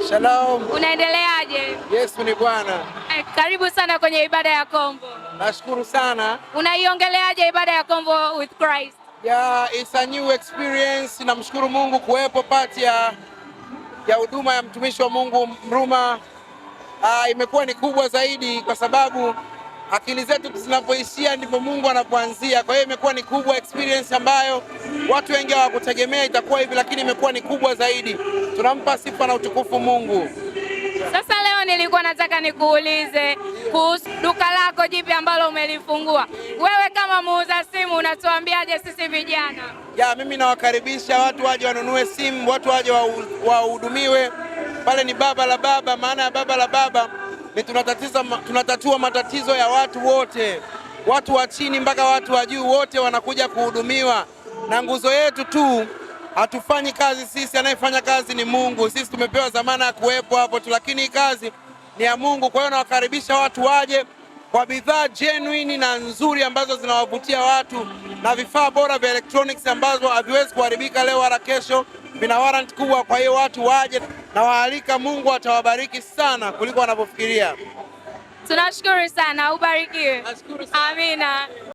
Shalom. Unaendeleaje? Yesu ni Bwana. Karibu sana kwenye ibada ya kombo. Nashukuru sana. Unaiongeleleaje ibada ya kombo with Christ? Yeah, it's a new experience. Namshukuru Mungu kuwepo pati ya huduma ya mtumishi wa Mungu Mruma. Imekuwa ni kubwa zaidi kwa sababu akili zetu zinapoishia ndipo Mungu anapoanzia. Kwa hiyo imekuwa ni kubwa experience ambayo watu wengi hawakutegemea itakuwa hivi, lakini imekuwa ni kubwa zaidi. Tunampa sifa na utukufu Mungu. Sasa leo nilikuwa nataka nikuulize kuhusu duka lako jipya ambalo umelifungua. Wewe kama muuza simu unatuambiaje sisi vijana? Mimi nawakaribisha watu waje wanunue simu, watu waje wahudumiwe. Pale ni Baba la Baba. Maana ya Baba la Baba ni tunatatua matatizo ya watu wote, watu wa chini mpaka watu wa juu, wote wanakuja kuhudumiwa. Na nguzo yetu tu, hatufanyi kazi sisi, anayefanya kazi ni Mungu. Sisi tumepewa dhamana ya kuwepo hapo tu, lakini kazi ni ya Mungu. Kwa hiyo nawakaribisha watu waje kwa bidhaa genuine na nzuri ambazo zinawavutia watu, na vifaa bora vya electronics ambazo haviwezi kuharibika leo wala kesho, vina warranty kubwa. Kwa hiyo watu waje, na waalika. Mungu atawabariki sana kuliko wanavyofikiria. Tunashukuru sana, ubarikiwe. Nashukuru sana. Amina.